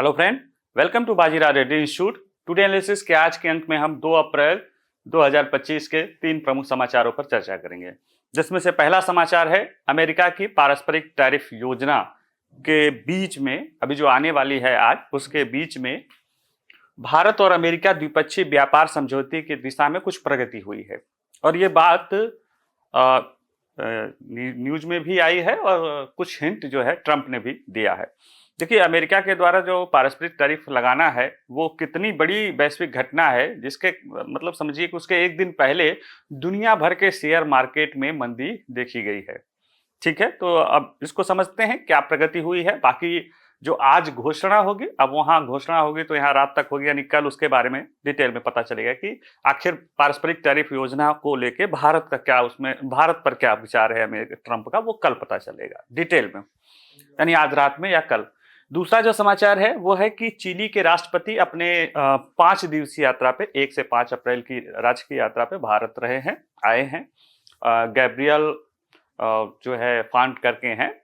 Hello friend, welcome to बाजीरा radio institute. Today analysis के आज के अंक में हम 2 अप्रैल 2025 के 3 प्रमुख समाचारों पर चर्चा करेंगे, जिसमें से पहला समाचार है अमेरिका की पारस्परिक टैरिफ योजना के बीच में अभी जो आने वाली है आज, उसके बीच में भारत और अमेरिका द्विपक्षीय व्यापार समझौते की दिशा में कुछ प्रगति हुई है। और ये बात न्यूज में भी आई है और कुछ हिंट जो है ट्रंप ने भी दिया है। देखिए, अमेरिका के द्वारा जो पारस्परिक टैरिफ लगाना है वो कितनी बड़ी वैश्विक घटना है, जिसके मतलब समझिए कि उसके एक दिन पहले दुनिया भर के शेयर मार्केट में मंदी देखी गई है। ठीक है, तो अब इसको समझते हैं क्या प्रगति हुई है। बाकी जो आज घोषणा होगी, अब वहां घोषणा होगी तो यहाँ रात तक होगी, यानी कल उसके बारे में डिटेल में पता चलेगा कि आखिर पारस्परिक टैरिफ योजना को लेके भारत का क्या, उसमें भारत पर क्या विचार है ट्रंप का, वो कल पता चलेगा डिटेल में, यानी आज रात में या कल। दूसरा जो समाचार है वो है कि चिली के राष्ट्रपति अपने 5 दिवसीय यात्रा पे 1 से 5 अप्रैल की राजकीय यात्रा पे भारत आए हैं। गैब्रियल जो है फांट करके हैं,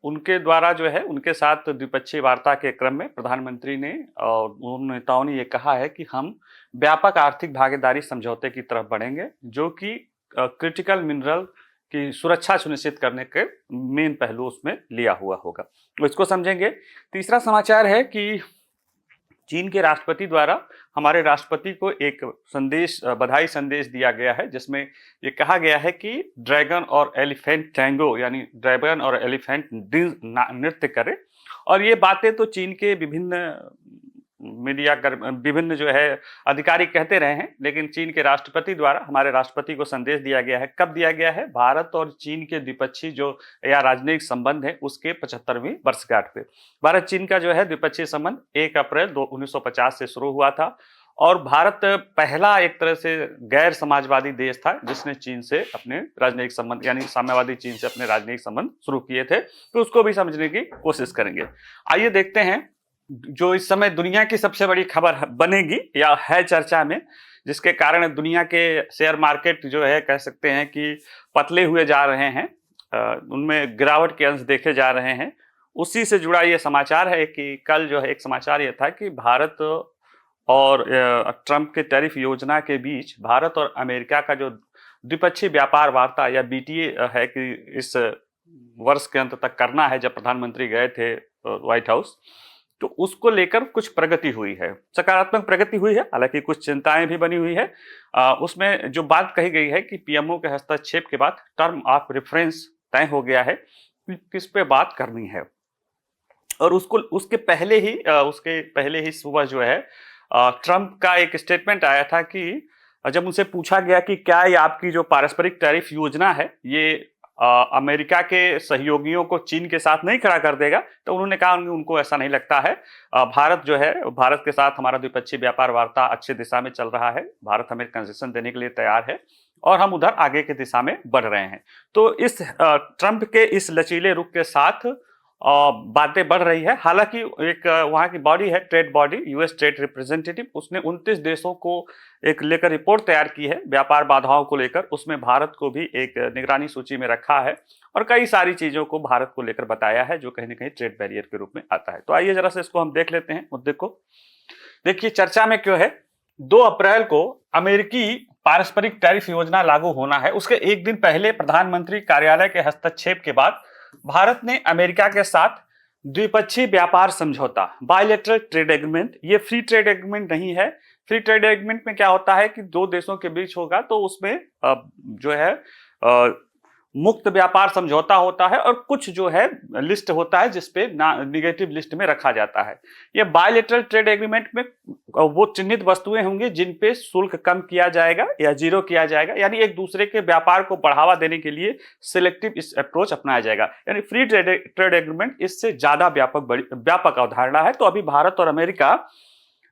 उनके द्वारा जो है उनके साथ द्विपक्षीय वार्ता के क्रम में प्रधानमंत्री ने और उन नेताओं ने ये कहा है कि हम व्यापक आर्थिक भागीदारी समझौते की तरफ बढ़ेंगे, जो कि क्रिटिकल मिनरल की सुरक्षा सुनिश्चित करने के मेन पहलू उसमें लिया हुआ होगा, तो इसको समझेंगे। तीसरा समाचार है कि चीन के राष्ट्रपति द्वारा हमारे राष्ट्रपति को एक संदेश, बधाई संदेश दिया गया है, जिसमें ये कहा गया है कि ड्रैगन और एलिफेंट टैंगो, यानी ड्रैगन और एलिफेंट नृत्य करें। और ये बातें तो चीन के विभिन्न जो है अधिकारी कहते रहे हैं, लेकिन चीन के राष्ट्रपति द्वारा हमारे राष्ट्रपति को संदेश दिया गया है। कब दिया गया है? भारत और चीन के द्विपक्षीय जो या राजनयिक संबंध है उसके 75वीं वर्षगांठ पे। भारत चीन का जो है द्विपक्षीय संबंध 1 अप्रैल 1950 से शुरू हुआ था, और भारत पहला एक तरह से गैर समाजवादी देश था जिसने चीन से अपने राजनयिक संबंध, यानी साम्यवादी चीन से अपने राजनयिक संबंध शुरू किए थे। तो उसको भी समझने की कोशिश करेंगे। आइए देखते हैं जो इस समय दुनिया की सबसे बड़ी खबर बनेगी या है चर्चा में, जिसके कारण दुनिया के शेयर मार्केट जो है कह सकते हैं कि पतले हुए जा रहे हैं, उनमें गिरावट के अंश देखे जा रहे हैं। उसी से जुड़ा ये समाचार है कि कल जो है एक समाचार ये था कि भारत और ट्रंप के टैरिफ योजना के बीच भारत और अमेरिका का जो द्विपक्षीय व्यापार वार्ता या बीटीए है कि इस वर्ष के अंत तक करना है, जब प्रधानमंत्री गए थे व्हाइट हाउस, तो उसको लेकर कुछ प्रगति हुई है, सकारात्मक प्रगति हुई है। हालांकि कुछ चिंताएं भी बनी हुई है। उसमें जो बात कही गई है कि पीएमओ के हस्तक्षेप के बाद टर्म ऑफ रेफरेंस तय हो गया है कि किस पे बात करनी है। और उसके पहले ही सुबह जो है ट्रंप का एक स्टेटमेंट आया था कि जब उनसे पूछा गया कि क्या ये आपकी जो पारस्परिक टैरिफ योजना है ये अमेरिका के सहयोगियों को चीन के साथ नहीं खड़ा कर देगा, तो उन्होंने कहा उनको ऐसा नहीं लगता है। भारत के साथ हमारा द्विपक्षीय व्यापार वार्ता अच्छी दिशा में चल रहा है, भारत हमें कंसेशन देने के लिए तैयार है और हम उधर आगे की दिशा में बढ़ रहे हैं। तो इस ट्रंप के इस लचीले रुख के साथ बातें बढ़ रही है। हालांकि एक वहां की बॉडी है, trade body, US trade representative, उसने 29 देशों को एक लेकर रिपोर्ट तैयार की है व्यापार बाधाओं को लेकर। उसमें भारत को भी एक निगरानी सूची में रखा है और कई सारी चीजों को भारत को लेकर बताया है, जो कहीं ना कहीं ट्रेड बैरियर के रूप में आता है। तो आइए जरा से इसको हम देख लेते हैं मुद्दे को। देखिए चर्चा में क्यों है। 2 अप्रैल को अमेरिकी पारस्परिक टैरिफ योजना लागू होना है, उसके एक दिन पहले प्रधानमंत्री कार्यालय के हस्तक्षेप के बाद भारत ने अमेरिका के साथ द्विपक्षीय व्यापार समझौता, बायलैटरल ट्रेड एग्रीमेंट, ये फ्री ट्रेड एग्रीमेंट नहीं है। फ्री ट्रेड एग्रीमेंट में क्या होता है कि 2 देशों के बीच होगा तो उसमें जो है मुक्त व्यापार समझौता होता है और कुछ जो है लिस्ट होता है जिसपे निगेटिव लिस्ट में रखा जाता है। ये बायलैटरल ट्रेड एग्रीमेंट में वो चिन्हित वस्तुएं होंगी जिन पे शुल्क कम किया जाएगा या जीरो किया जाएगा, यानी एक दूसरे के व्यापार को बढ़ावा देने के लिए सिलेक्टिव इस अप्रोच अपनाया जाएगा। यानी फ्री ट्रेड एग्रीमेंट इससे ज्यादा व्यापक अवधारणा है। तो अभी भारत और अमेरिका,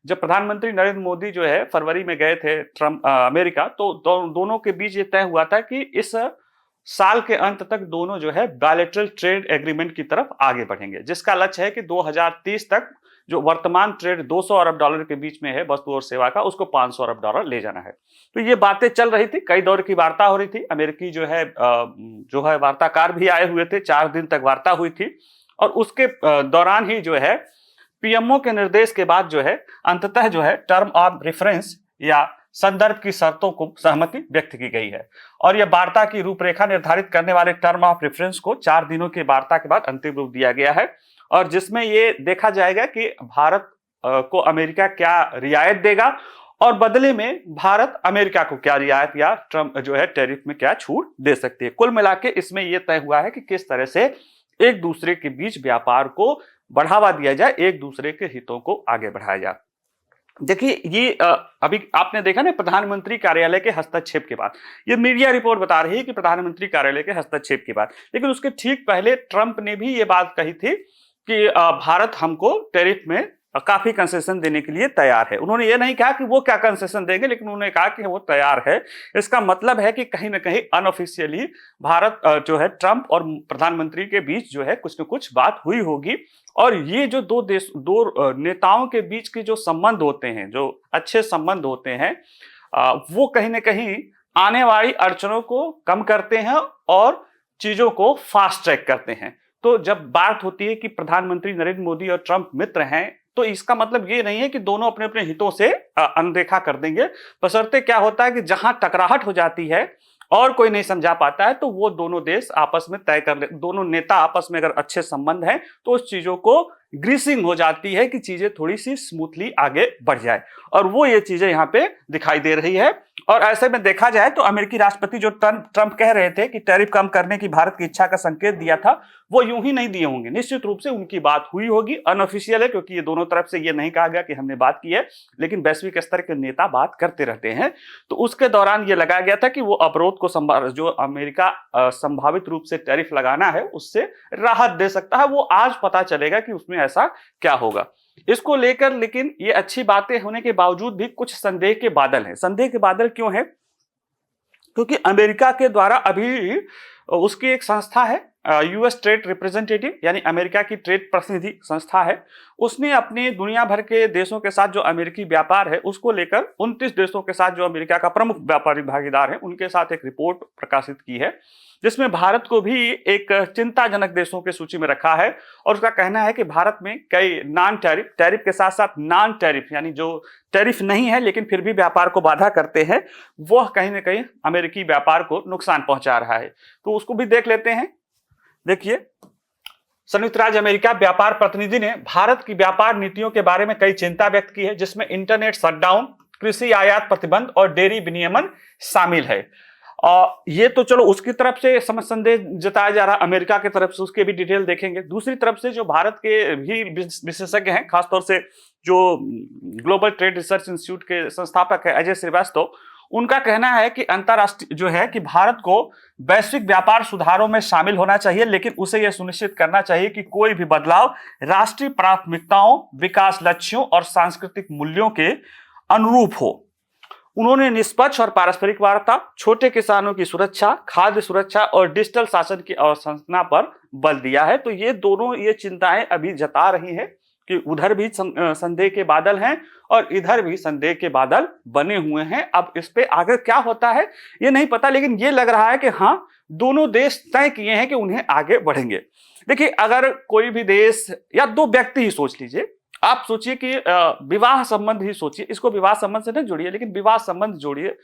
जब प्रधानमंत्री नरेंद्र मोदी जो है फरवरी में गए थे अमेरिका, तो दोनों के बीच ये तय हुआ था कि इस साल के अंत तक दोनों जो है बायलैटरल ट्रेड एग्रीमेंट की तरफ आगे बढ़ेंगे, जिसका लक्ष्य है कि 2030 तक जो वर्तमान ट्रेड 200 अरब डॉलर के बीच में है वस्तु और सेवा का, उसको 500 अरब डॉलर ले जाना है। तो ये बातें चल रही थी, कई दौर की वार्ता हो रही थी। अमेरिकी जो है वार्ताकार भी आए हुए थे, 4 दिन तक वार्ता हुई थी और उसके दौरान ही जो है पीएमओ के निर्देश के बाद जो है अंततः जो है टर्म ऑफ रेफरेंस या संदर्भ की शर्तों को सहमति व्यक्त की गई है। और यह वार्ता की रूपरेखा निर्धारित करने वाले टर्म ऑफ रेफरेंस को 4 दिनों की वार्ता के बाद अंतिम रूप दिया गया है, और जिसमें ये देखा जाएगा कि भारत को अमेरिका क्या रियायत देगा और बदले में भारत अमेरिका को क्या रियायत या ट्रम्प जो है टैरिफ में क्या छूट दे सकती है। कुल मिला के इसमें यह तय हुआ है कि किस तरह से एक दूसरे के बीच व्यापार को बढ़ावा दिया जाए, एक दूसरे के हितों को आगे बढ़ाया जाए। देखिए ये अभी आपने देखा ना प्रधानमंत्री कार्यालय के हस्तक्षेप के बाद, ये मीडिया रिपोर्ट बता रही है कि प्रधानमंत्री कार्यालय के हस्तक्षेप के बाद, लेकिन उसके ठीक पहले ट्रंप ने भी ये बात कही थी कि भारत हमको टैरिफ में काफी कंसेशन देने के लिए तैयार है। उन्होंने ये नहीं कहा कि वो क्या कंसेशन देंगे, लेकिन उन्होंने कहा कि वो तैयार है। इसका मतलब है कि कहीं ना कहीं अनऑफिशियली भारत जो है ट्रंप और प्रधानमंत्री के बीच जो है कुछ न कुछ बात हुई होगी, और ये जो दो नेताओं के बीच के जो संबंध होते हैं, जो अच्छे संबंध होते हैं, वो कहीं ना कहीं आने वाली अड़चनों को कम करते हैं और चीजों को फास्ट ट्रैक करते हैं। तो जब बात होती है कि प्रधानमंत्री नरेंद्र मोदी और ट्रंप मित्र हैं, तो इसका मतलब ये नहीं है कि दोनों अपने अपने हितों से अनदेखा कर देंगे। बशर्ते क्या होता है कि जहां टकराहट हो जाती है और कोई नहीं समझा पाता है, तो वो दोनों देश आपस में तय कर ले, दोनों नेता आपस में अगर अच्छे संबंध हैं तो उस चीजों को ग्रीसिंग हो जाती है कि चीजें थोड़ी सी स्मूथली आगे बढ़ जाए, और वो ये चीजें यहाँ पे दिखाई दे रही है। और ऐसे में देखा जाए तो अमेरिकी राष्ट्रपति जो ट्रंप कह रहे थे कि टैरिफ कम करने की भारत की इच्छा का संकेत दिया था, वो यूं ही नहीं दिए होंगे। निश्चित रूप से उनकी बात हुई होगी, अनऑफिशियल है क्योंकि ये दोनों तरफ से ये नहीं कहा गया कि हमने बात की है, लेकिन वैश्विक स्तर के नेता बात करते रहते हैं। तो उसके दौरान ये लगाया गया था कि वो अवरोध को जो अमेरिका संभावित रूप से टैरिफ लगाना है उससे राहत दे सकता है। वो आज पता चलेगा कि उसमें ऐसा क्या होगा इसको लेकर। लेकिन ये अच्छी बातें होने के बावजूद भी कुछ संदेह के बादल हैं। संदेह के बादल क्यों है? क्योंकि अमेरिका के द्वारा अभी उसकी एक संस्था है यूएस ट्रेड रिप्रेजेंटेटिव, यानी अमेरिका की ट्रेड प्रतिनिधि संस्था है, उसने अपने दुनिया भर के देशों के साथ जो अमेरिकी व्यापार है उसको लेकर 29 देशों के साथ जो अमेरिका का प्रमुख व्यापारी भागीदार है उनके साथ एक रिपोर्ट प्रकाशित की है, जिसमें भारत को भी एक चिंताजनक देशों की सूची में रखा है। और उसका कहना है कि भारत में कई नॉन टैरिफ, टैरिफ के साथ साथ नॉन टैरिफ यानी जो टैरिफ नहीं है लेकिन फिर भी व्यापार को बाधा करते हैं, वह कहीं ना कहीं अमेरिकी व्यापार को नुकसान पहुंचा रहा है। तो उसको भी देख लेते हैं। देखिए, संयुक्त राज्य अमेरिका व्यापार प्रतिनिधि ने भारत की व्यापार नीतियों के बारे में कई चिंता व्यक्त की है, जिसमें इंटरनेट शटडाउन, कृषि आयात प्रतिबंध और डेयरी विनियमन शामिल है। ये तो चलो उसकी तरफ से संदेश जताया जा रहा अमेरिका की तरफ से, उसके भी डिटेल देखेंगे। दूसरी तरफ से जो भारत के भी विशेषज्ञ हैं, खासतौर से जो ग्लोबल ट्रेड रिसर्च इंस्टीट्यूट के संस्थापक है अजय श्रीवास्तव, उनका कहना है कि अंतरराष्ट्रीय जो है कि भारत को वैश्विक व्यापार सुधारों में शामिल होना चाहिए, लेकिन उसे यह सुनिश्चित करना चाहिए कि कोई भी बदलाव राष्ट्रीय प्राथमिकताओं, विकास लक्ष्यों और सांस्कृतिक मूल्यों के अनुरूप हो। उन्होंने निष्पक्ष और पारस्परिक वार्ता, छोटे किसानों की सुरक्षा, खाद्य सुरक्षा और डिजिटल शासन की अवसंरचना पर बल दिया है। तो ये दोनों ये चिंताएं अभी जता रही हैं कि उधर भी संदेह के बादल हैं और इधर भी संदेह के बादल बने हुए हैं। अब इस पे आगे क्या होता है ये नहीं पता, लेकिन ये लग रहा है कि हाँ, दोनों देश तय किए हैं कि उन्हें आगे बढ़ेंगे। देखिए, अगर कोई भी देश या दो व्यक्ति ही सोच लीजिए, आप सोचिए कि विवाह संबंध ही सोचिए, इसको विवाह संबंध से नहीं जोड़िए लेकिन विवाह संबंध जोड़िए।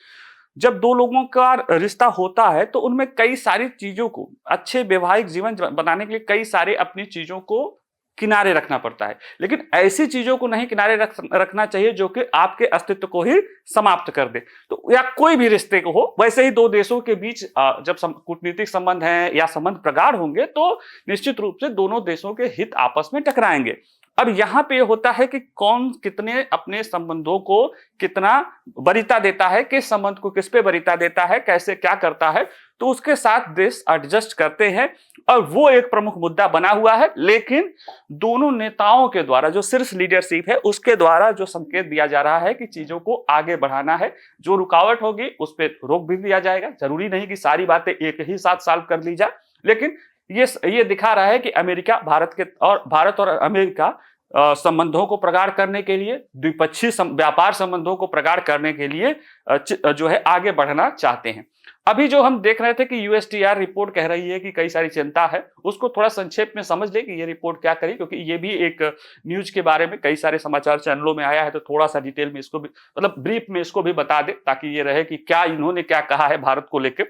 जब दो लोगों का रिश्ता होता है तो उनमें कई सारी चीजों को, अच्छे वैवाहिक जीवन बनाने के लिए कई सारे अपनी चीजों को किनारे रखना पड़ता है, लेकिन ऐसी चीजों को नहीं किनारे रखना चाहिए जो कि आपके अस्तित्व को ही समाप्त कर दे। तो या कोई भी रिश्ते को हो, वैसे ही दो देशों के बीच जब कूटनीतिक संबंध हैं या संबंध प्रगाढ़ होंगे तो निश्चित रूप से दोनों देशों के हित आपस में टकराएंगे। अब यहाँ पे होता है कि कौन कितने अपने संबंधों को कितना वरीयता देता है, किस संबंध को किस पे वरीयता देता है, कैसे क्या करता है, तो उसके साथ देश एडजस्ट करते हैं और वो एक प्रमुख मुद्दा बना हुआ है। लेकिन दोनों नेताओं के द्वारा जो शीर्ष लीडरशिप है उसके द्वारा जो संकेत दिया जा रहा है कि चीजों को आगे बढ़ाना है, जो रुकावट होगी उस पर रोक भी दिया जाएगा। जरूरी नहीं कि सारी बातें एक ही साथ सॉल्व कर ली जाए, लेकिन ये दिखा रहा है कि अमेरिका भारत और अमेरिका संबंधों को प्रगाढ़ करने के लिए, द्विपक्षीय व्यापार संबंधों को प्रगाढ़ करने के लिए जो है आगे बढ़ना चाहते हैं। अभी जो हम देख रहे थे कि यूएसटीआर रिपोर्ट कह रही है कि कई सारी चिंता है, उसको थोड़ा संक्षेप में समझ ले कि ये रिपोर्ट क्या करी, क्योंकि ये भी एक न्यूज के बारे में कई सारे समाचार चैनलों में आया है, तो थोड़ा सा डिटेल में इसको भी मतलब ब्रीफ में इसको भी बता दे ताकि ये रहे कि क्या इन्होंने क्या कहा है भारत को लेकर।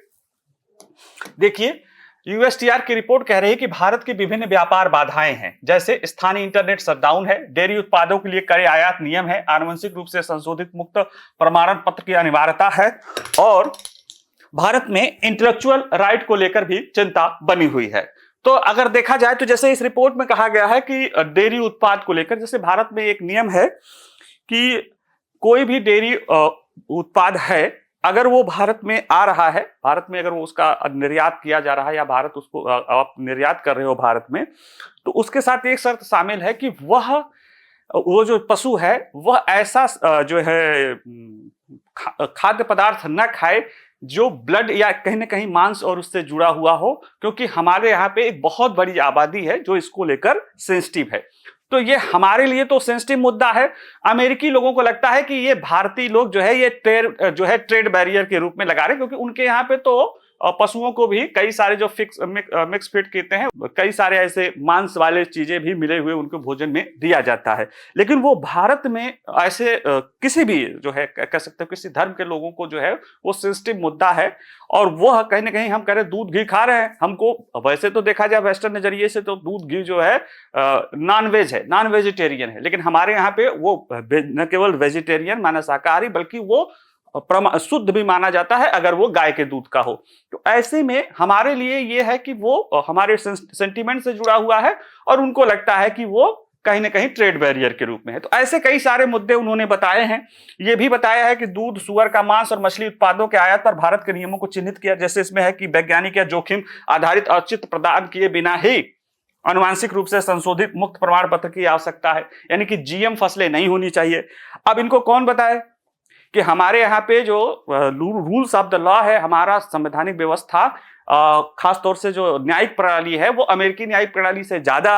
देखिए, यूएसटीआर की रिपोर्ट कह रही है कि भारत की विभिन्न व्यापार बाधाएं हैं, जैसे स्थानीय इंटरनेट शटडाउन है, डेयरी उत्पादों के लिए कड़े आयात नियम है, आनुवंशिक रूप से संशोधित मुक्त प्रमाणन पत्र की अनिवार्यता है, और भारत में इंटेलेक्चुअल राइट को लेकर भी चिंता बनी हुई है। तो अगर देखा जाए तो जैसे इस रिपोर्ट में कहा गया है कि डेयरी उत्पाद को लेकर, जैसे भारत में एक नियम है कि कोई भी डेयरी उत्पाद है, अगर वो भारत में आ रहा है, भारत में अगर वो उसका निर्यात किया जा रहा है या भारत उसको आप निर्यात कर रहे हो भारत में, तो उसके साथ एक शर्त शामिल है कि वो जो पशु है वह ऐसा जो है खाद्य पदार्थ न खाए जो ब्लड या कहीं ना कहीं मांस और उससे जुड़ा हुआ हो, क्योंकि हमारे यहाँ पे एक बहुत बड़ी आबादी है जो इसको लेकर सेंसिटिव है। तो ये हमारे लिए तो सेंसिटिव मुद्दा है, अमेरिकी लोगों को लगता है कि ये भारतीय लोग जो है ये ट्रेड बैरियर के रूप में लगा रहे, क्योंकि उनके यहाँ पे तो पशुओं को भी कई सारे जो मिक्स फीड कहते हैं, कई सारे ऐसे मांस वाले चीजें भी मिले हुए उनको भोजन में दिया जाता है। लेकिन वो भारत में ऐसे किसी भी जो है कह सकते हो किसी धर्म के लोगों को जो है वो सेंसिटिव मुद्दा है, और वो कहीं ना कहीं हम कह रहे दूध घी खा रहे हैं, हमको वैसे तो देखा जाए वेस्टर्न नजरिए से तो दूध घी जो है नॉन वेज है, नॉन वेजिटेरियन है, लेकिन हमारे यहाँ पे वो न केवल वेजिटेरियन माना शाकाहारी बल्कि वो शुद्ध भी माना जाता है अगर वो गाय के दूध का हो। तो ऐसे में हमारे लिए ये है कि वो हमारे सेंटीमेंट से जुड़ा हुआ है और उनको लगता है कि वो कहीं ना कहीं ट्रेड बैरियर के रूप में है। तो ऐसे कई सारे मुद्दे उन्होंने बताए हैं। ये भी बताया है कि दूध, सुअर का मांस और मछली उत्पादों के आयात पर भारत के नियमों को चिन्हित किया, जैसे इसमें है कि वैज्ञानिक या जोखिम आधारित औचित्य प्रदान किए बिना ही आनुवांशिक रूप से संशोधित मुक्त प्रमाण पत्र की आवश्यकता है, यानी कि जीएम फसलें नहीं होनी चाहिए। अब इनको कौन बताए कि हमारे यहाँ पे जो रूल्स ऑफ द लॉ है, हमारा संवैधानिक व्यवस्था खासतौर से जो न्यायिक प्रणाली है वो अमेरिकी न्यायिक प्रणाली से ज्यादा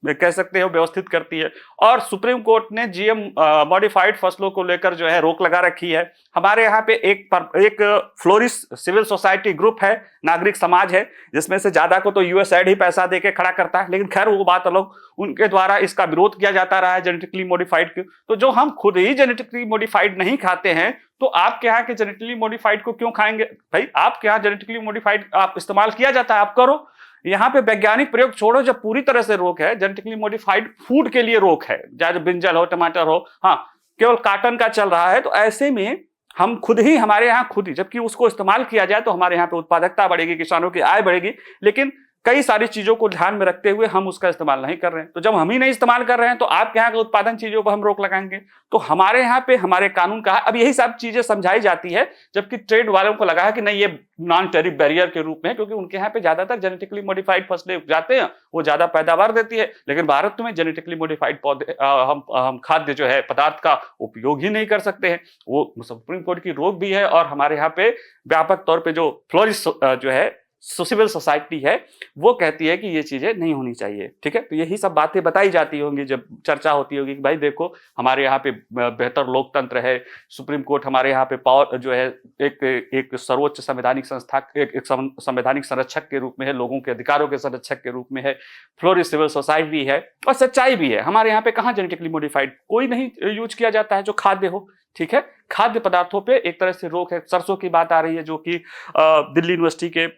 कह सकते हो व्यवस्थित करती है, और सुप्रीम कोर्ट ने जीएम मॉडिफाइड फसलों को लेकर जो है रोक लगा रखी है। हमारे यहाँ पे एक फ्लोरिश सिविल सोसाइटी ग्रुप है, नागरिक समाज है, जिसमें से ज्यादा को तो यूएसएड ही पैसा देके खड़ा करता है, लेकिन खैर वो बात अलग, उनके द्वारा इसका विरोध किया जाता रहा है जेनेटिकली मॉडिफाइड की। तो जो हम खुद ही जेनेटिकली मॉडिफाइड नहीं खाते हैं तो आपके यहाँ के जेनेटिकली मॉडिफाइड को क्यों खाएंगे भाई? आपके यहाँ जेनेटिकली मॉडिफाइड आप इस्तेमाल किया जाता है, आप करो। यहाँ पे वैज्ञानिक प्रयोग छोड़ो, जब पूरी तरह से रोक है, जेनेटिकली मॉडिफाइड फूड के लिए रोक है, चाहे ब्रिंजल हो, टमाटर हो, हाँ केवल कॉटन का चल रहा है। तो ऐसे में हम खुद ही, हमारे यहाँ खुद ही, जबकि उसको इस्तेमाल किया जाए तो हमारे यहाँ पे उत्पादकता बढ़ेगी, किसानों की आय बढ़ेगी, लेकिन कई सारी चीजों को ध्यान में रखते हुए हम उसका इस्तेमाल नहीं कर रहे हैं। तो जब हम ही नहीं इस्तेमाल कर रहे हैं तो आपके यहाँ के उत्पादन चीजों पर हम रोक लगाएंगे। तो हमारे यहाँ पे हमारे कानून का अब यही सब चीजें समझाई जाती है, जबकि ट्रेड वालों को लगा है कि नहीं ये नॉन टैरिफ बैरियर के रूप में, क्योंकि उनके यहाँ पे ज्यादातर जेनेटिकली मॉडिफाइड फसलें जाते हैं, वो ज्यादा पैदावार देती है। लेकिन भारत में जेनेटिकली मॉडिफाइड पौधे हम खाद्य जो है पदार्थ का उपयोग ही नहीं कर सकते हैं। वो सुप्रीम कोर्ट की रोक भी है, और हमारे यहाँ पे व्यापक तौर पर जो फ्लोरिश जो है सिविल सोसाइटी है वो कहती है कि ये चीजें नहीं होनी चाहिए। ठीक है, तो यही सब बातें बताई जाती होंगी जब चर्चा होती होगी कि भाई देखो हमारे यहाँ पे बेहतर लोकतंत्र है, सुप्रीम कोर्ट हमारे यहाँ पे पावर जो है एक सर्वोच्च संवैधानिक संस्था, एक संवैधानिक संरक्षक के रूप में है, लोगों के अधिकारों के संरक्षक के रूप में है, फ्लोरिश सिविल सोसाइटी है, और सच्चाई भी है। हमारे यहाँ पे कहाँ जेनेटिकली मॉडिफाइड कोई नहीं यूज किया जाता है जो खाद्य हो। ठीक है, खाद्य पदार्थों पे एक तरह से रोक है। सरसों की बात आ रही है जो कि दिल्ली यूनिवर्सिटी के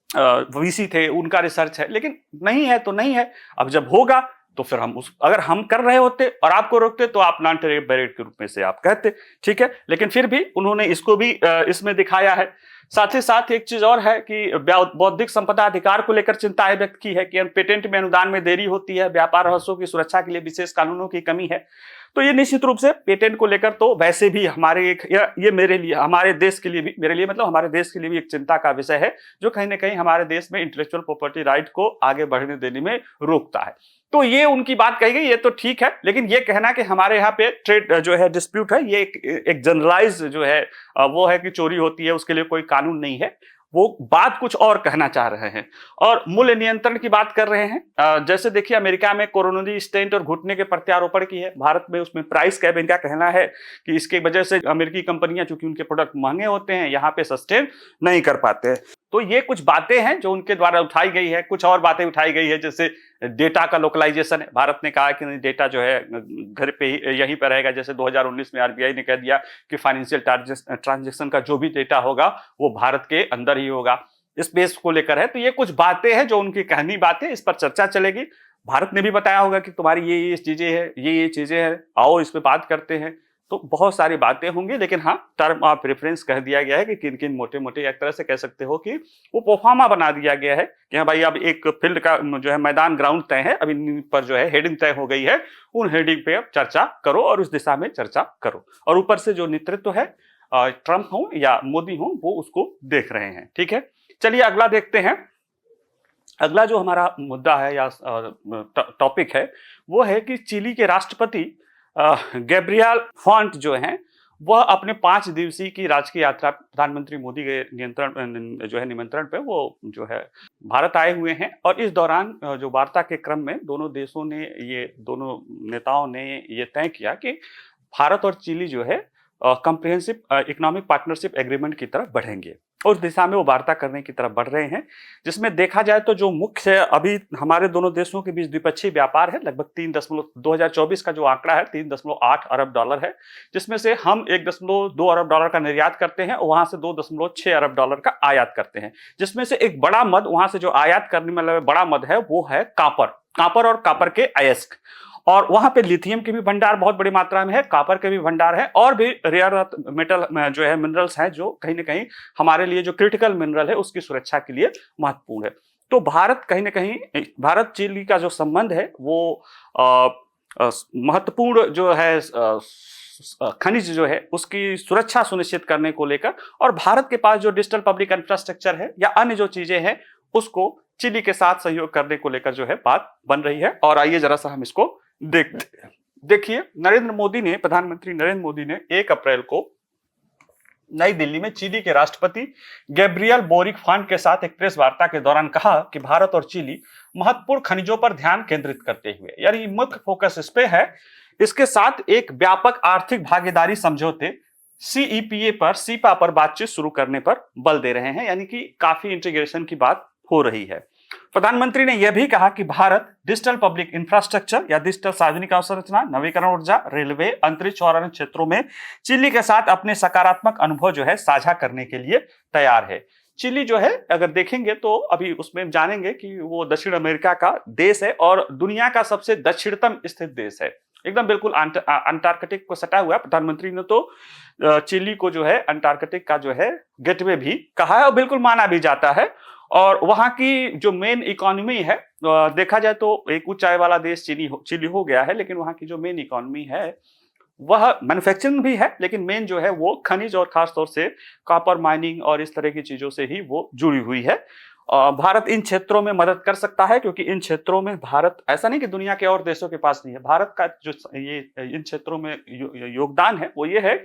वीसी थे, उनका रिसर्च है, लेकिन नहीं है तो नहीं है। अब जब होगा तो फिर हम अगर हम कर रहे होते और आपको रोकते तो आप नॉन टैरिफ बैरियर के रूप में से आप कहते। ठीक है, लेकिन फिर भी उन्होंने इसको भी इसमें दिखाया है। साथ ही साथ एक चीज और है कि बौद्धिक संपदा अधिकार को लेकर चिंता व्यक्त की है कि पेटेंट में अनुदान में देरी होती है, व्यापार रहस्यों की सुरक्षा के लिए विशेष कानूनों की कमी है। तो ये निश्चित रूप से पेटेंट को लेकर तो वैसे भी हमारे ये मेरे लिए, हमारे देश के लिए भी, मेरे लिए मतलब हमारे देश के लिए भी एक चिंता का विषय है, जो कहीं ना कहीं हमारे देश में इंटेलेक्चुअल प्रॉपर्टी राइट को आगे बढ़ने देने में रोकता है। तो ये उनकी बात कही गई, ये तो ठीक है, लेकिन ये कहना कि हमारे यहाँ पे ट्रेड जो है डिस्प्यूट है, ये एक जनरलाइज जो है वो है कि चोरी होती है, उसके लिए कोई कानून नहीं है, वो बात कुछ और कहना चाह रहे हैं और मूल्य नियंत्रण की बात कर रहे हैं। जैसे देखिए अमेरिका में कोरोनरी स्टेंट और घुटने के प्रत्यारोपण की है, भारत में उसमें प्राइस कैप, इनका कहना है कि इसकी वजह से अमेरिकी कंपनियां चूंकि उनके प्रोडक्ट महंगे होते हैं यहाँ पे सस्टेन नहीं कर पाते हैं। तो ये कुछ बातें हैं जो उनके द्वारा उठाई गई है। कुछ और बातें उठाई गई है जैसे डेटा का लोकलाइजेशन है। भारत ने कहा कि डेटा जो है घर पे ही यहीं पर रहेगा। जैसे 2019 में आरबीआई ने कह दिया कि फाइनेंशियल ट्रांजैक्शन का जो भी डेटा होगा वो भारत के अंदर ही होगा। इस बेस को लेकर है। तो ये कुछ बातें हैं जो उनकी कहनी बातें, इस पर चर्चा चलेगी। भारत ने भी बताया होगा कि तुम्हारी ये चीजें हैं, ये चीजें हैं, आओ इस पे बात करते हैं। तो बहुत सारी बातें होंगी, लेकिन हाँ टर्म ऑफ प्रेफरेंस कह दिया गया है कि किन किन मोटे मोटे एक तरह से कह सकते हो कि वो प्रोफार्मा बना दिया गया है कि हाँ भाई अब एक फील्ड का जो है मैदान ग्राउंड तय है, अब इन पर जो है हेडिंग तय हो गई है, उन हेडिंग पे अब चर्चा करो और उस दिशा में चर्चा करो। और ऊपर से जो नेतृत्व है ट्रंप हो या मोदी हो वो उसको देख रहे हैं। ठीक है, चलिए अगला देखते हैं। अगला जो हमारा मुद्दा है या टॉपिक है वो है कि चिली के राष्ट्रपति गैब्रियल फॉन्ट जो हैं वह अपने 5 दिवसीय की राजकीय यात्रा प्रधानमंत्री मोदी के निमंत्रण पे वो जो है भारत आए हुए हैं। और इस दौरान जो वार्ता के क्रम में दोनों नेताओं ने ये तय किया कि भारत और चिली जो है कॉम्प्रिहेंसिव इकोनॉमिक पार्टनरशिप एग्रीमेंट की तरफ बढ़ेंगे। उस दिशा में वो वार्ता करने की तरफ बढ़ रहे हैं, जिसमें देखा जाए तो जो मुख्य अभी हमारे दोनों देशों के बीच द्विपक्षीय व्यापार है लगभग 2024 का जो आंकड़ा है 3.8 अरब डॉलर है, जिसमें से हम 1.2 अरब डॉलर का निर्यात करते हैं और वहां से 2.6 अरब डॉलर का आयात करते हैं। जिसमें से एक बड़ा मद वहां से जो आयात करने में बड़ा मद है वो है कापर और कापर के अयस्क। और वहां पे लिथियम के भी भंडार बहुत बड़ी मात्रा में है, कापर के भी भंडार है और भी रेयर अर्थ मेटल जो है मिनरल्स हैं जो कहीं ना कहीं हमारे लिए जो क्रिटिकल मिनरल है उसकी सुरक्षा के लिए महत्वपूर्ण है। तो भारत कहीं ना कहीं भारत चिली का जो संबंध है वो महत्वपूर्ण जो है खनिज जो है उसकी सुरक्षा सुनिश्चित करने को लेकर, और भारत के पास जो डिजिटल पब्लिक इंफ्रास्ट्रक्चर है या अन्य जो चीजें हैं उसको चिली के साथ सहयोग करने को लेकर जो है बात बन रही है। और आइए जरा सा हम इसको देखिए प्रधानमंत्री नरेंद्र मोदी ने 1 अप्रैल को नई दिल्ली में चिली के राष्ट्रपति गैब्रियल बोरिक फॉन्ट के साथ एक प्रेस वार्ता के दौरान कहा कि भारत और चिली महत्वपूर्ण खनिजों पर ध्यान केंद्रित करते हुए, यानी मुख्य फोकस इस पे है, इसके साथ एक व्यापक आर्थिक भागीदारी समझौते सीपा पर बातचीत शुरू करने पर बल दे रहे हैं, यानी कि काफी इंटीग्रेशन की बात हो रही है। प्रधानमंत्री ने यह भी कहा कि भारत डिजिटल पब्लिक इंफ्रास्ट्रक्चर या डिजिटल सार्वजनिक अवसंरचना, नवीकरण ऊर्जा, रेलवे, अंतरिक्ष और अन्य क्षेत्रों में चिली के साथ अपने सकारात्मक अनुभव जो है साझा करने के लिए तैयार है। चिली जो है अगर देखेंगे तो अभी उसमें जानेंगे कि वो दक्षिण अमेरिका का देश है और दुनिया का सबसे दक्षिणतम स्थित देश है, एकदम बिल्कुल अंटार्कटिक को सटा हुआ है। प्रधानमंत्री ने तो चिली को जो है अंटार्कटिक का जो है गेटवे भी कहा है और बिल्कुल माना भी जाता है। और वहां की जो मेन इकोनॉमी है देखा जाए तो एक ऊंचाई वाला देश चिली हो गया है, लेकिन वहां की जो मेन इकोनॉमी है वह मैन्युफैक्चरिंग भी है, लेकिन मेन जो है वो खनिज और खासतौर से कॉपर माइनिंग और इस तरह की चीजों से ही वो जुड़ी हुई है। भारत इन क्षेत्रों में मदद कर सकता है क्योंकि इन क्षेत्रों में भारत, ऐसा नहीं कि दुनिया के और देशों के पास नहीं है, भारत का जो ये इन क्षेत्रों में योगदान है वो ये है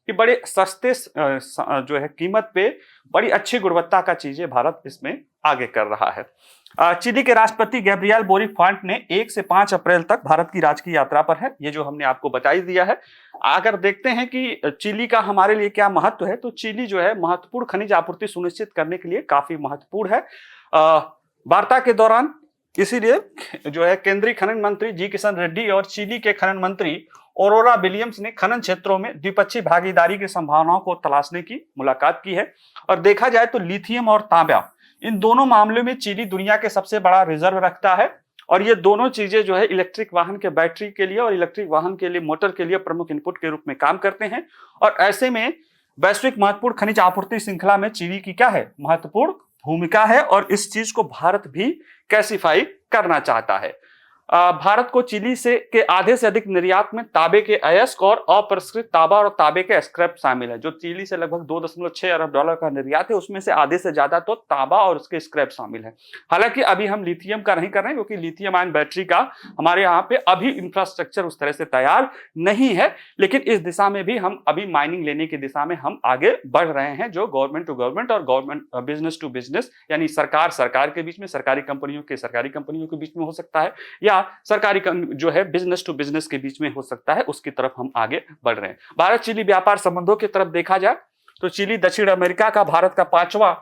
कि बड़े सस्ते जो है कीमत पे बड़ी अच्छी गुणवत्ता का चीजें भारत इसमें आगे कर रहा है। चिली के राष्ट्रपति गैब्रियल बोरिक फॉन्ट ने 1 से 5 अप्रैल तक भारत की राजकीय यात्रा पर है, ये जो हमने आपको बता दिया है। अगर देखते हैं कि चिली का हमारे लिए क्या महत्व है, तो चिली जो है महत्वपूर्ण खनिज आपूर्ति सुनिश्चित करने के लिए काफी महत्वपूर्ण है। वार्ता के दौरान इसीलिए जो है केंद्रीय खनन मंत्री जी किशन रेड्डी और चिली के खनन मंत्री औरोरा विलियम्स ने खनन क्षेत्रों में द्विपक्षीय भागीदारी की संभावनाओं को तलाशने की मुलाकात की है। और देखा जाए तो लिथियम और तांबा, इन दोनों मामलों में चिली दुनिया के सबसे बड़ा रिजर्व रखता है और ये दोनों चीजें जो है इलेक्ट्रिक वाहन के बैटरी के लिए और इलेक्ट्रिक वाहन के लिए मोटर के लिए प्रमुख इनपुट के रूप में काम करते हैं। और ऐसे में वैश्विक महत्वपूर्ण खनिज आपूर्ति श्रृंखला में चिली की क्या है, महत्वपूर्ण भूमिका है और इस चीज को भारत भी कैसिफाई करना चाहता है। भारत को चिली से के आधे से अधिक निर्यात में तांबे के अयस्क और अपरिष्कृत तांबा और तांबे के स्क्रैप शामिल है। जो चिली से लगभग 2.6 अरब डॉलर का निर्यात है, उसमें से आधे से ज्यादा तो तांबा और उसके स्क्रैप शामिल है। हालांकि अभी हम लिथियम का नहीं कर रहे हैं, क्योंकि लिथियम आयन बैटरी का हमारे यहाँ पे अभी इंफ्रास्ट्रक्चर उस तरह से तैयार नहीं है, लेकिन इस दिशा में भी हम अभी माइनिंग लेने की दिशा में हम आगे बढ़ रहे हैं, जो गवर्नमेंट टू गवर्नमेंट और गवर्नमेंट बिजनेस टू बिजनेस, यानी सरकार के बीच में, सरकारी कंपनियों के बीच में हो सकता है, या सरकारी जो है बिजनेस टू बिजनेस के बीच में हो सकता है, उसकी तरफ हम आगे बढ़ रहे हैं। भारत चिली व्यापार संबंधों की तरफ देखा जाए तो चिली दक्षिण अमेरिका का भारत का 5वां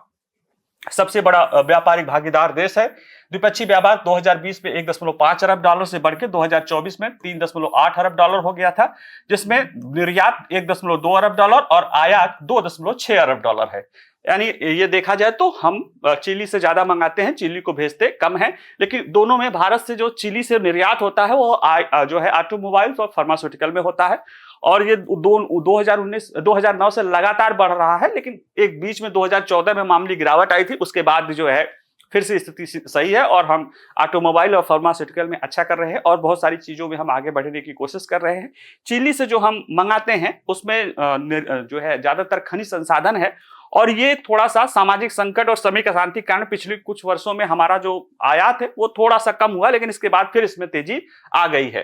सबसे बड़ा व्यापारिक भागीदार देश है। द्विपक्षीय व्यापार 2020 में 1.5 अरब डॉलर से बढ़कर 2024 में 3.8 अरब डॉलर हो गया था, जिसमें निर्यात 1.2 अरब डॉलर और आयात 2.6 अरब डॉलर है। यानी ये देखा जाए तो हम चिली से ज्यादा मंगाते हैं, चिली को भेजते कम है, लेकिन दोनों में भारत से जो चिली से निर्यात होता है वो जो है ऑटोमोबाइल्स और फार्मास्यूटिकल में होता है, और ये 2009 से लगातार बढ़ रहा है। लेकिन एक बीच में 2014 में मामूली गिरावट आई थी, उसके बाद जो है फिर से स्थिति सही है और हम ऑटोमोबाइल और फार्मास्यूटिकल में अच्छा कर रहे हैं और बहुत सारी चीजों में हम आगे बढ़ने की कोशिश कर रहे हैं। चिली से जो हम मंगाते हैं उसमें जो है ज्यादातर खनिज संसाधन है, और ये थोड़ा सा सामाजिक संकट और श्रमिक अशांति के कारण पिछले कुछ वर्षों में हमारा जो आयात है वो थोड़ा सा कम हुआ, लेकिन इसके बाद फिर इसमें तेजी आ गई है।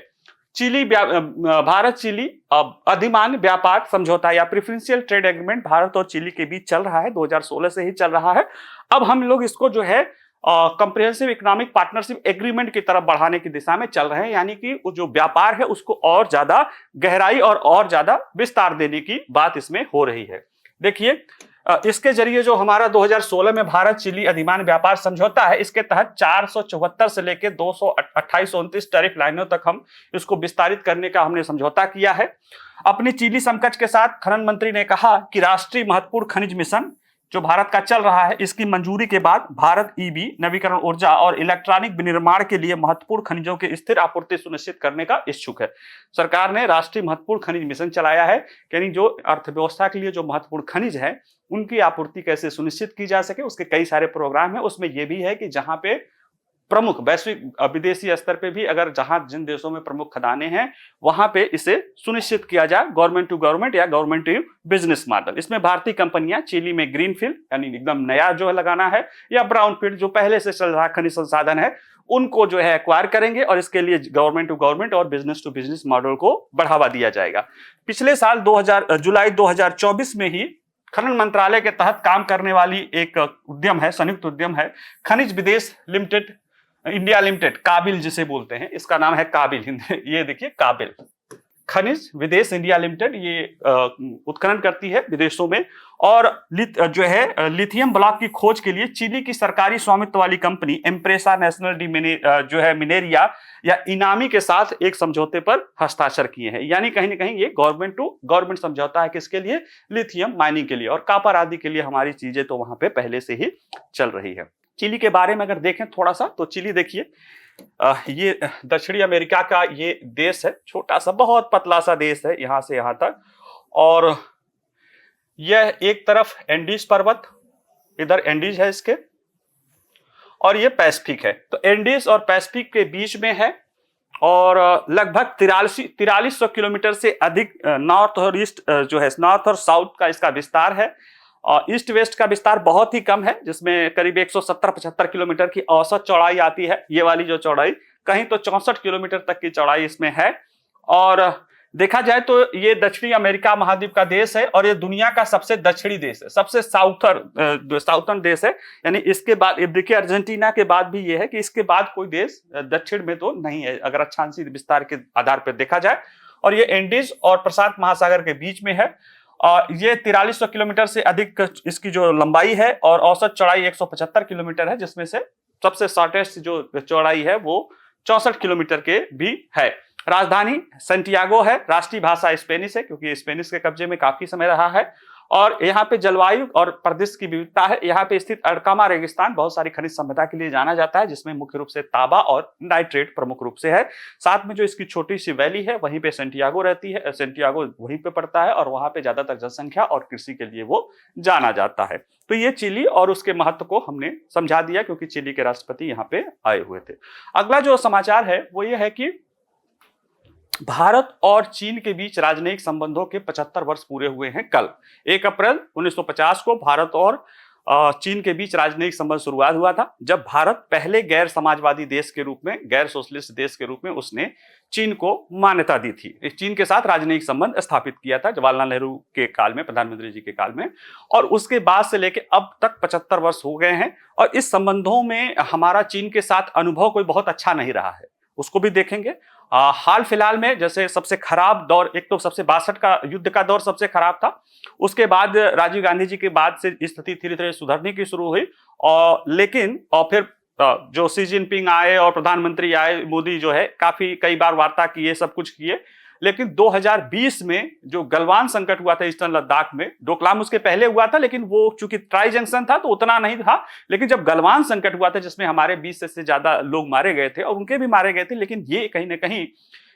भारत चिली अधिमान्य व्यापार समझौता या प्रेफरेंशियल ट्रेड एग्रीमेंट भारत और चिली के बीच चल रहा है, 2016 से ही चल रहा है। अब हम लोग इसको जो है कंप्रिहेंसिव इकोनॉमिक पार्टनरशिप एग्रीमेंट की तरफ बढ़ाने की दिशा में चल रहे हैं, यानी कि जो व्यापार है उसको और ज्यादा गहराई और ज्यादा विस्तार देने की बात इसमें हो रही है। देखिए, इसके जरिए जो हमारा 2016 में भारत चिली अधिमान्य व्यापार समझौता है, इसके तहत 474 से लेकर 228-29 टैरिफ लाइनों तक हम इसको विस्तारित करने का हमने समझौता किया है। अपने चिली समकक्ष के साथ खनन मंत्री ने कहा कि राष्ट्रीय महत्वपूर्ण खनिज मिशन जो भारत का चल रहा है, इसकी मंजूरी के बाद भारत ईबी, नवीकरण ऊर्जा और इलेक्ट्रॉनिक विनिर्माण के लिए महत्वपूर्ण खनिजों की स्थिर आपूर्ति सुनिश्चित करने का इच्छुक है। सरकार ने राष्ट्रीय महत्वपूर्ण खनिज मिशन चलाया है, यानी जो अर्थव्यवस्था के लिए जो महत्वपूर्ण खनिज है उनकी आपूर्ति कैसे सुनिश्चित की जा सके, उसके कई सारे प्रोग्राम है। उसमें यह भी है कि जहां पे प्रमुख वैश्विक विदेशी स्तर पे भी अगर जहां जिन देशों में प्रमुख खदानें हैं वहां पे इसे सुनिश्चित किया जाए, गवर्नमेंट टू गवर्नमेंट या गवर्नमेंट टू बिजनेस मॉडल। इसमें भारतीय कंपनियां चिली में ग्रीन फील्ड यानी एकदम नया जो है लगाना है, या ब्राउन फील्ड जो पहले से चल रहा खनिज संसाधन है उनको जो है एक्वायर करेंगे, और इसके लिए गवर्नमेंट टू गवर्नमेंट और बिजनेस टू बिजनेस मॉडल को बढ़ावा दिया जाएगा। पिछले साल जुलाई 2024 में ही खनन मंत्रालय के तहत काम करने वाली एक उद्यम है, संयुक्त उद्यम है, खनिज विदेश लिमिटेड इंडिया लिमिटेड, काबिल जिसे बोलते हैं, इसका नाम है काबिल। ये देखिए काबिल, खनिज विदेश इंडिया लिमिटेड, ये उत्खनन करती है विदेशों में, और जो है लिथियम ब्लॉक की खोज के लिए चिली की सरकारी स्वामित्व वाली कंपनी एम्प्रेसा नेशनल डी जो है मिनेरिया या इनामी के साथ एक समझौते पर हस्ताक्षर किए हैं। यानी कहीं ना कहीं ये गवर्नमेंट टू गवर्नमेंट समझौता है, किसके लिए? लिथियम माइनिंग के लिए, और कापर आदि के लिए हमारी चीजें तो वहां पे पहले से ही चल रही है। चिली के बारे में अगर देखें थोड़ा सा, तो चिली देखिए ये दक्षिणी अमेरिका का ये देश है, छोटा सा बहुत पतला सा देश है यहां से यहां तक, और यह एक तरफ एंडीज पर्वत, इधर एंडीज है इसके, और ये पैसिफिक है। तो एंडीज और पैसिफिक के बीच में है, और लगभग 4300 किलोमीटर से अधिक नॉर्थ और ईस्ट जो है, नॉर्थ और साउथ का इसका विस्तार है, और ईस्ट वेस्ट का विस्तार बहुत ही कम है, जिसमें करीब 170-75 किलोमीटर की औसत चौड़ाई आती है। ये वाली जो चौड़ाई, कहीं तो 64 किलोमीटर तक की चौड़ाई इसमें है। और देखा जाए तो ये दक्षिणी अमेरिका महाद्वीप का देश है, और ये दुनिया का सबसे दक्षिणी देश है, सबसे साउथर्न देश है। यानी इसके बाद देखिए अर्जेंटीना के बाद भी ये है कि इसके बाद कोई देश दक्षिण में तो नहीं है, अगर अक्षांशीय विस्तार के आधार पर देखा जाए। और ये एंडीज और प्रशांत महासागर के बीच में है, और ये 4300 किलोमीटर से अधिक इसकी जो लंबाई है, और औसत चौड़ाई 175 किलोमीटर है, जिसमें से सबसे शॉर्टेस्ट जो चौड़ाई है वो 64 किलोमीटर के भी है। राजधानी सैंटियागो है, राष्ट्रीय भाषा स्पेनिश है, क्योंकि स्पेनिश के कब्जे में काफी समय रहा है, और यहाँ पे जलवायु और प्रदेश की विविधता है। यहाँ पे स्थित अटकामा रेगिस्तान बहुत सारी खनिज संपदा के लिए जाना जाता है, जिसमें मुख्य रूप से तांबा और नाइट्रेट प्रमुख रूप से है। साथ में जो इसकी छोटी सी वैली है वहीं पे सेंटियागो रहती है, सेंटियागो वहीं पे पड़ता है और वहां पे ज्यादातर जनसंख्या और कृषि के लिए वो जाना जाता है। तो ये चिली और उसके महत्व को हमने समझा दिया, क्योंकि चिली के राष्ट्रपति यहाँ पे आए हुए थे। अगला जो समाचार है वो ये है कि भारत और चीन के बीच राजनयिक संबंधों के 75 वर्ष पूरे हुए हैं कल। 1 अप्रैल 1950 को भारत और चीन के बीच राजनयिक संबंध शुरुआत हुआ था, जब भारत पहले गैर समाजवादी देश के रूप में, गैर सोशलिस्ट देश के रूप में उसने चीन को मान्यता दी थी। चीन के साथ राजनयिक संबंध स्थापित किया था जवाहरलाल नेहरू के काल में, प्रधानमंत्री जी के काल में, और उसके बाद से लेके अब तक 75 वर्ष हो गए हैं। और इस संबंधों में हमारा चीन के साथ अनुभव कोई बहुत अच्छा नहीं रहा है, उसको भी देखेंगे। हाल फिलहाल में जैसे सबसे खराब दौर, एक तो सबसे 62 का युद्ध का दौर सबसे खराब था, उसके बाद राजीव गांधी जी के बाद से स्थिति धीरे धीरे सुधरने की शुरू हुई, और लेकिन फिर जो सी जिनपिंग आए और प्रधानमंत्री आए, मोदी जो है काफी कई बार वार्ता किए, सब कुछ किए, लेकिन 2020 में जो गलवान संकट हुआ था ईस्टर्न लद्दाख में, डोकलाम उसके पहले हुआ था लेकिन वो चूंकि ट्राई जंक्शन था तो उतना नहीं था, लेकिन जब गलवान संकट हुआ था जिसमें हमारे 20 से ज्यादा लोग मारे गए थे और उनके भी मारे गए थे, लेकिन ये कहीं ना कहीं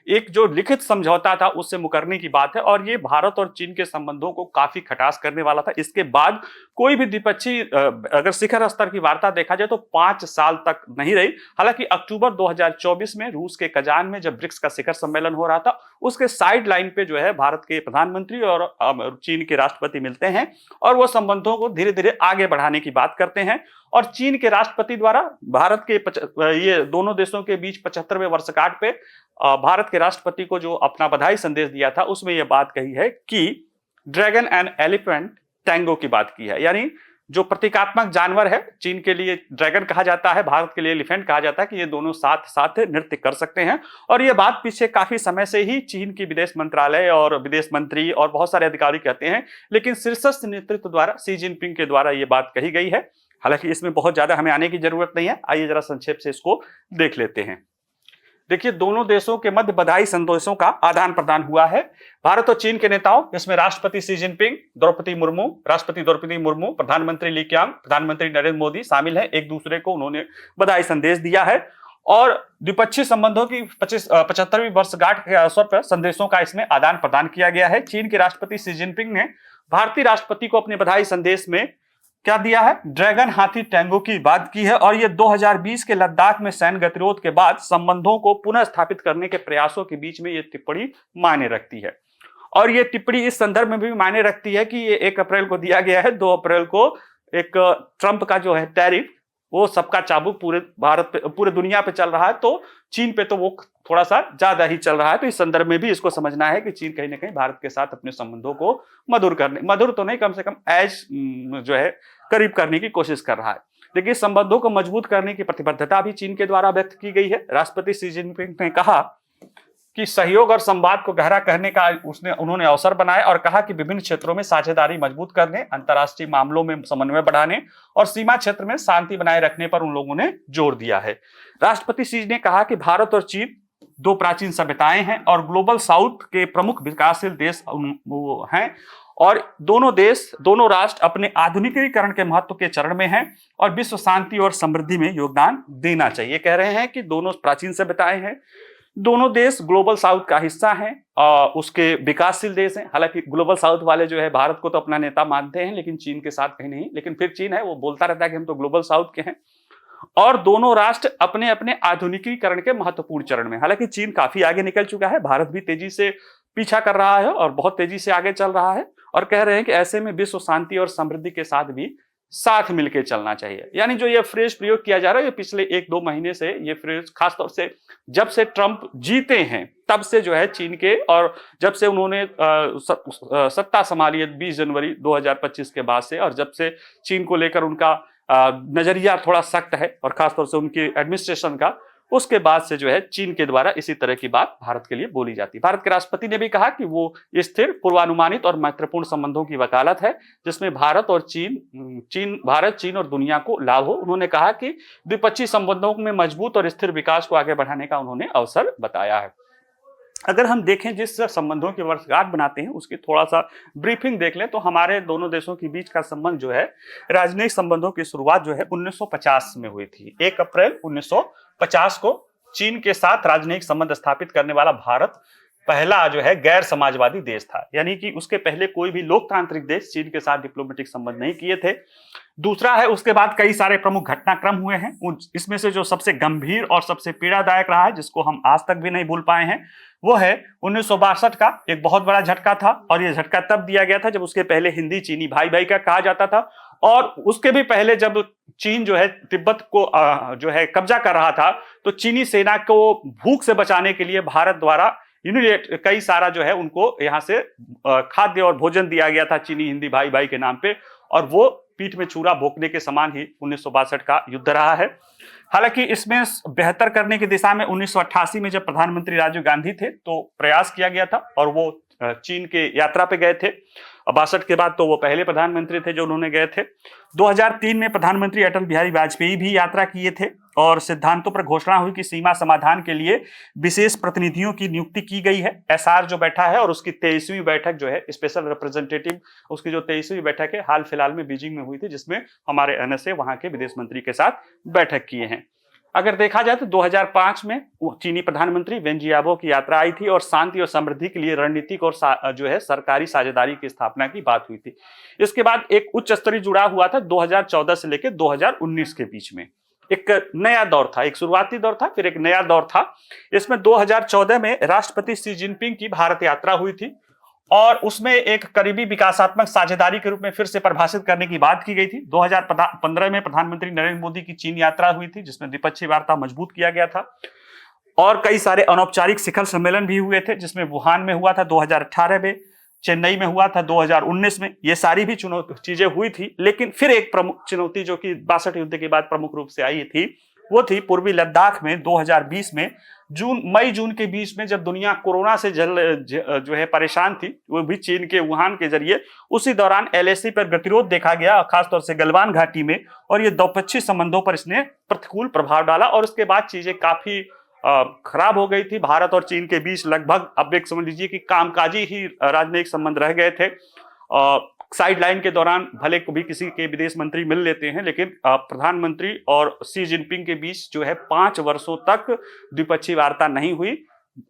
एक जो लिखित समझौता था उससे मुकरने की बात है, और ये भारत और चीन के संबंधों को काफी खटास करने वाला था। इसके बाद कोई भी द्विपक्षीय अगर शिखर स्तर की वार्ता देखा जाए तो 5 साल तक नहीं रही। हालांकि अक्टूबर 2024 में रूस के कजान में जब ब्रिक्स का शिखर सम्मेलन हो रहा था, उसके साइड लाइन पे जो है भारत के प्रधानमंत्री और चीन के राष्ट्रपति मिलते हैं और वो संबंधों को धीरे धीरे आगे बढ़ाने की बात करते हैं। और चीन के राष्ट्रपति द्वारा भारत के ये दोनों देशों के बीच 75वें वर्षगांठ पे भारत के राष्ट्रपति को जो अपना बधाई संदेश दिया था, उसमें यह बात कही है कि ड्रैगन एंड एलिफेंट टैंगो की बात की है, यानी जो प्रतीकात्मक जानवर है, चीन के लिए ड्रैगन कहा जाता है, भारत के लिए एलिफेंट कहा जाता है, कि ये दोनों साथ साथ नृत्य कर सकते हैं। और ये बात पीछे काफी समय से ही चीन की विदेश मंत्रालय और विदेश मंत्री और बहुत सारे अधिकारी कहते हैं, लेकिन शीर्षस्थ नेतृत्व द्वारा, सी जिनपिंग के द्वारा ये बात कही गई है। हालांकि इसमें बहुत ज्यादा हमें आने की जरूरत नहीं है, आइए जरा संक्षेप से इसको देख लेते हैं। देखिए, दोनों देशों के मध्य बधाई संदेशों का आदान प्रदान हुआ है। भारत और चीन के नेताओं, जिसमें राष्ट्रपति सी जिनपिंग, राष्ट्रपति द्रौपदी मुर्मू, प्रधानमंत्री ली क्यांग, प्रधानमंत्री नरेंद्र मोदी शामिल हैं, एक दूसरे को उन्होंने बधाई संदेश दिया है। और द्विपक्षीय संबंधों की 75वीं वर्षगांठ के अवसर पर संदेशों का इसमें आदान प्रदान किया गया है। चीन के राष्ट्रपति सी जिनपिंग ने भारतीय राष्ट्रपति को अपने बधाई संदेश में क्या दिया है, ड्रैगन हाथी टैंगो की बात की है, और ये 2020 के लद्दाख में सैन्य गतिरोध के बाद संबंधों को पुनः स्थापित करने के प्रयासों के बीच में ये टिप्पणी मायने रखती है। और ये टिप्पणी इस संदर्भ में भी मायने रखती है कि ये 1 अप्रैल को दिया गया है, 2 अप्रैल को एक ट्रंप का जो है टैरिफ, वो सबका चाबुक पूरे भारत पे, पूरे दुनिया पे चल रहा है, तो चीन पे तो वो थोड़ा सा ज्यादा ही चल रहा है। तो इस संदर्भ में भी इसको समझना है कि चीन कहीं ना कहीं भारत के साथ अपने संबंधों को मधुर तो नहीं, कम से कम ऐश जो है करीब करने की कोशिश कर रहा है। देखिए, संबंधों को मजबूत करने की प्रतिबद्धता भी चीन के द्वारा व्यक्त की गई है। राष्ट्रपति सी जिनपिंग ने कहा कि सहयोग और संवाद को गहरा करने का उन्होंने अवसर बनाया और कहा कि विभिन्न क्षेत्रों में साझेदारी मजबूत करने, अंतर्राष्ट्रीय मामलों में समन्वय बढ़ाने और सीमा क्षेत्र में शांति बनाए रखने पर उन लोगों ने जोर दिया है। राष्ट्रपति सी ने कहा कि भारत और चीन 2 प्राचीन सभ्यताएं हैं और ग्लोबल साउथ के प्रमुख विकासशील देश हैं, और दोनों राष्ट्र अपने आधुनिकीकरण के महत्व के चरण में हैं और विश्व शांति और समृद्धि में योगदान देना चाहिए। कह रहे हैं कि दोनों प्राचीन सभ्यताएं हैं, दोनों देश ग्लोबल साउथ का हिस्सा हैं, उसके विकासशील देश हैं। हालांकि ग्लोबल साउथ वाले जो है भारत को तो अपना नेता मानते हैं, लेकिन चीन के साथ कहीं नहीं, लेकिन फिर चीन है वो बोलता रहता है कि हम तो ग्लोबल साउथ के हैं। और दोनों राष्ट्र अपने अपने आधुनिकीकरण के महत्वपूर्ण चरण में, हालांकि चीन काफी आगे निकल चुका है, भारत भी तेजी से पीछा कर रहा है और बहुत तेजी से आगे चल रहा है, और कह रहे हैं कि ऐसे में विश्व शांति और समृद्धि के साथ भी साथ मिलकर चलना चाहिए। यानी जो ये फ्रेज प्रयोग किया जा रहा है, ये पिछले 1-2 महीने से ये फ्रेज, खासतौर से जब से ट्रंप जीते हैं तब से जो है चीन के, और जब से उन्होंने सत्ता संभाली है 20 जनवरी 2025 के बाद से, और जब से चीन को लेकर उनका नजरिया थोड़ा सख्त है और खासतौर से उनकी एडमिनिस्ट्रेशन का, उसके बाद से जो है चीन के द्वारा इसी तरह की बात भारत के लिए बोली जाती है। भारत के राष्ट्रपति ने भी कहा कि वो स्थिर, पूर्वानुमानित और महत्वपूर्ण संबंधों की वकालत है, जिसमें भारत, चीन और दुनिया को लाभ हो। उन्होंने कहा कि द्विपक्षीय संबंधों में मजबूत और स्थिर विकास को आगे बढ़ाने का उन्होंने अवसर बताया है। अगर हम देखें जिस संबंधों की वर्षगांठ बनाते हैं उसकी थोड़ा सा ब्रीफिंग देख लें तो हमारे दोनों देशों के बीच का संबंध जो है, राजनयिक संबंधों की शुरुआत जो है 1950 में हुई थी। 1 अप्रैल 1950 को चीन के साथ राजनयिक संबंध स्थापित करने वाला भारत पहला जो है गैर समाजवादी देश था, यानी कि उसके पहले कोई भी लोकतांत्रिक देश चीन के साथ डिप्लोमेटिक संबंध नहीं किए थे। दूसरा है, उसके बाद कई सारे प्रमुख घटनाक्रम हुए हैं, इसमें से जो सबसे गंभीर और सबसे पीड़ादायक रहा है, जिसको हम आज तक भी नहीं भूल पाए हैं, वो है 1962 का एक बहुत बड़ा झटका था। और ये झटका तब दिया गया था जब उसके पहले हिंदी चीनी भाई भाई का कहा जाता था, और उसके भी पहले जब चीन जो है तिब्बत को जो है कब्जा कर रहा था, तो चीनी सेना को भूख से बचाने के लिए भारत द्वारा कई सारा जो है उनको यहाँ से खाद्य और भोजन दिया गया था चीनी हिंदी भाई भाई के नाम पे, और वो पीठ में छुरा भोंकने के समान ही 1962 का युद्ध रहा है। हालांकि इसमें बेहतर करने की दिशा में 1988 में जब प्रधानमंत्री राजीव गांधी थे तो प्रयास किया गया था, और वो चीन के यात्रा पे गए थे। 62 के बाद तो वो पहले प्रधानमंत्री थे जो उन्होंने गए थे। 2003 में प्रधानमंत्री अटल बिहारी वाजपेयी भी यात्रा किए थे, और सिद्धांतों पर घोषणा हुई कि सीमा समाधान के लिए विशेष प्रतिनिधियों की नियुक्ति की गई है। एसआर जो बैठा है, और उसकी 23वीं बैठक जो है स्पेशल रिप्रेजेंटेटिव, उसकी जो 23वीं बैठक है हाल फिलहाल में बीजिंग में हुई थी, जिसमें हमारे एनएसए वहां के विदेश मंत्री के साथ बैठक किए हैं। अगर देखा जाए तो 2005 में चीनी प्रधानमंत्री वेन जियाबो की यात्रा आई थी, और शांति और समृद्धि के लिए रणनीतिक और जो है सरकारी साझेदारी की स्थापना की बात हुई थी। इसके बाद एक उच्च स्तरीय जुड़ाव हुआ था 2014 से लेकर 2019 के बीच में। एक नया दौर था, एक शुरुआती दौर था, फिर एक नया दौर था। इसमें 2014 में राष्ट्रपति शी जिनपिंग की भारत यात्रा हुई थी, और उसमें एक करीबी विकासात्मक साझेदारी के रूप में फिर से परिभाषित करने की बात की गई थी। 2015 में प्रधानमंत्री नरेंद्र मोदी की चीन यात्रा हुई थी, जिसमें द्विपक्षीय वार्ता मजबूत किया गया था, और कई सारे अनौपचारिक शिखर सम्मेलन भी हुए थे, जिसमें वुहान में हुआ था 2018 में, चेन्नई में हुआ था 2019 में। ये सारी भी चीजें हुई थी, लेकिन फिर एक प्रमुख चुनौती जो कि 62 युद्ध के बाद प्रमुख रूप से आई थी, वो थी पूर्वी लद्दाख में 2020 में मई जून के बीच में, जब दुनिया कोरोना से जो है परेशान थी, वो भी चीन के वुहान के जरिए। उसी दौरान एलएसी पर गतिरोध देखा गया, खासतौर से गलवान घाटी में, और ये द्विपक्षीय संबंधों पर इसने प्रतिकूल प्रभाव डाला, और उसके बाद चीजें काफी खराब हो गई थी। भारत और चीन के बीच लगभग अब एक समझ लीजिए कि कामकाजी ही राजनयिक संबंध रह गए थे। साइड लाइन के दौरान भले कभी किसी के विदेश मंत्री मिल लेते हैं, लेकिन प्रधानमंत्री और शी जिनपिंग के बीच जो है 5 वर्षों तक द्विपक्षीय वार्ता नहीं हुई।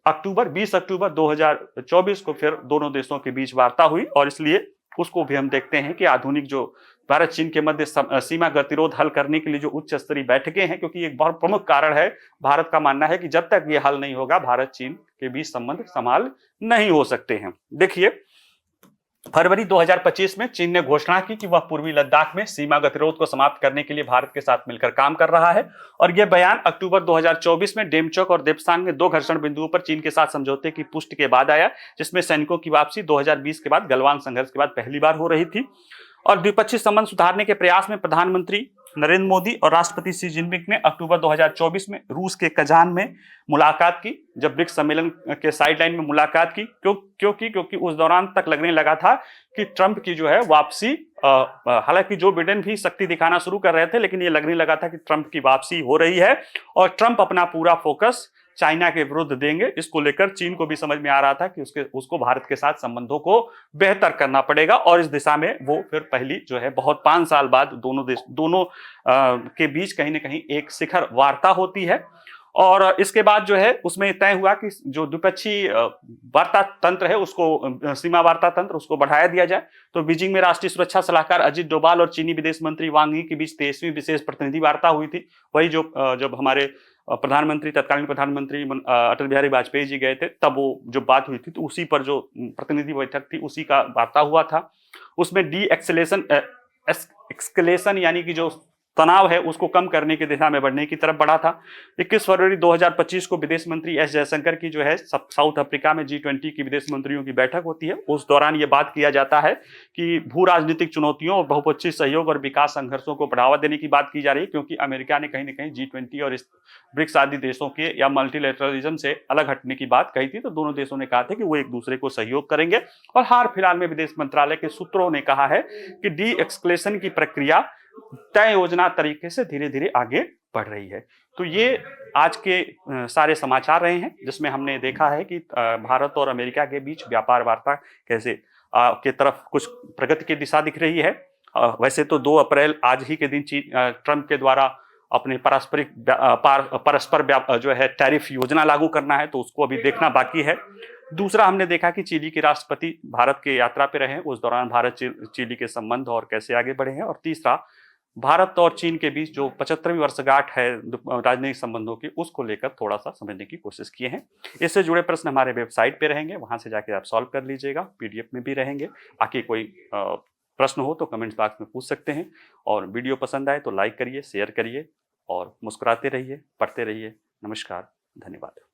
20 अक्टूबर 2024 को फिर दोनों देशों के बीच वार्ता हुई, और इसलिए उसको भी हम देखते हैं कि आधुनिक जो भारत चीन के मध्य सीमा गतिरोध हल करने के लिए जो उच्च स्तरीय बैठकें हैं, क्योंकि एक बहुत प्रमुख कारण है, भारत का मानना है कि जब तक ये हल नहीं होगा भारत चीन के बीच संबंध संभाल नहीं हो सकते हैं। देखिए, फरवरी 2025 में चीन ने घोषणा की कि वह पूर्वी लद्दाख में सीमा गतिरोध को समाप्त करने के लिए भारत के साथ मिलकर काम कर रहा है, और यह बयान अक्टूबर 2024 में डेमचोक और देप्सांग में 2 घर्षण बिंदुओं पर चीन के साथ समझौते की पुष्टि के बाद आया, जिसमें सैनिकों की वापसी 2020 के बाद गलवान संघर्ष के बाद पहली बार हो रही थी। और द्विपक्षीय संबंध सुधारने के प्रयास में प्रधानमंत्री नरेंद्र मोदी और राष्ट्रपति शी जिनपिंग ने अक्टूबर 2024 में रूस के कजान में मुलाकात की, जब ब्रिक्स सम्मेलन के साइडलाइन में मुलाकात की, क्योंकि उस दौरान तक लगने लगा था कि ट्रंप की जो है वापसी, हालांकि जो बिडेन भी शक्ति दिखाना शुरू कर रहे थे, लेकिन ये लगने लगा था कि ट्रंप की वापसी हो रही है, और ट्रंप अपना पूरा फोकस चाइना के विरुद्ध देंगे। इसको लेकर चीन को भी समझ में आ रहा था कि उसको भारत के साथ संबंधों को बेहतर करना पड़ेगा, और इस दिशा में वो फिर पहली जो है बहुत 5 साल बाद दोनों के बीच कहीं ना कहीं एक शिखर वार्ता होती है। और इसके बाद जो है उसमें तय हुआ कि जो द्विपक्षीय वार्ता तंत्र है उसको, सीमा वार्ता तंत्र, उसको बढ़ाया दिया जाए। तो बीजिंग में राष्ट्रीय सुरक्षा सलाहकार अजित डोभाल और चीनी विदेश मंत्री वांग यी के बीच 23वीं विशेष प्रतिनिधि वार्ता हुई थी। वही जब हमारे तत्कालीन प्रधानमंत्री अटल बिहारी वाजपेयी जी गए थे, तब वो जो बात हुई थी, तो उसी पर जो प्रतिनिधि बैठक थी उसी का वार्ता हुआ था। उसमें एक्सकेलेशन यानी कि जो तनाव है उसको कम करने की दिशा में बढ़ने की तरफ बढ़ा था। 21 फरवरी 2025 को विदेश मंत्री एस जयशंकर की जो है साउथ अफ्रीका में G20 की विदेश मंत्रियों की बैठक होती है। उस दौरान ये बात किया जाता है कि भू राजनीतिक चुनौतियों और बहुपक्षीय सहयोग और विकास संघर्षों को बढ़ावा देने की बात की जा रही है, क्योंकि अमेरिका ने कहीं ना कहीं G20 और ब्रिक्स आदि देशों के या मल्टीलेटरलिज्म से अलग हटने की बात कही थी। तो दोनों देशों ने कहा था कि वो एक दूसरे को सहयोग करेंगे, और हाल फिलहाल में विदेश मंत्रालय के सूत्रों ने कहा है कि डी एक्सक्लेशन की प्रक्रिया तय योजना तरीके से धीरे धीरे आगे बढ़ रही है। तो ये आज के सारे समाचार रहे हैं, जिसमें हमने देखा है कि भारत और अमेरिका के बीच व्यापार वार्ता कैसे के तरफ कुछ प्रगति की दिशा दिख रही है। वैसे तो 2 अप्रैल आज ही के दिन ट्रंप के द्वारा अपने परस्पर जो है टैरिफ योजना लागू करना है, तो उसको अभी देखना बाकी है। दूसरा, हमने देखा कि चिली के राष्ट्रपति भारत के यात्रा पे रहे, उस दौरान भारत चिली के संबंध और कैसे आगे बढ़े हैं। और तीसरा, भारत और चीन के बीच जो 75वीं वर्षगांठ है राजनयिक संबंधों की, उसको लेकर थोड़ा सा समझने की कोशिश किए हैं। इससे जुड़े प्रश्न हमारे वेबसाइट पे रहेंगे, वहां से जाके आप सॉल्व कर लीजिएगा, पीडीएफ में भी रहेंगे। बाकी कोई प्रश्न हो तो कमेंट्स बॉक्स में पूछ सकते हैं। और वीडियो पसंद आए तो लाइक करिए, शेयर करिए और मुस्कुराते रहिए, पढ़ते रहिए। नमस्कार, धन्यवाद।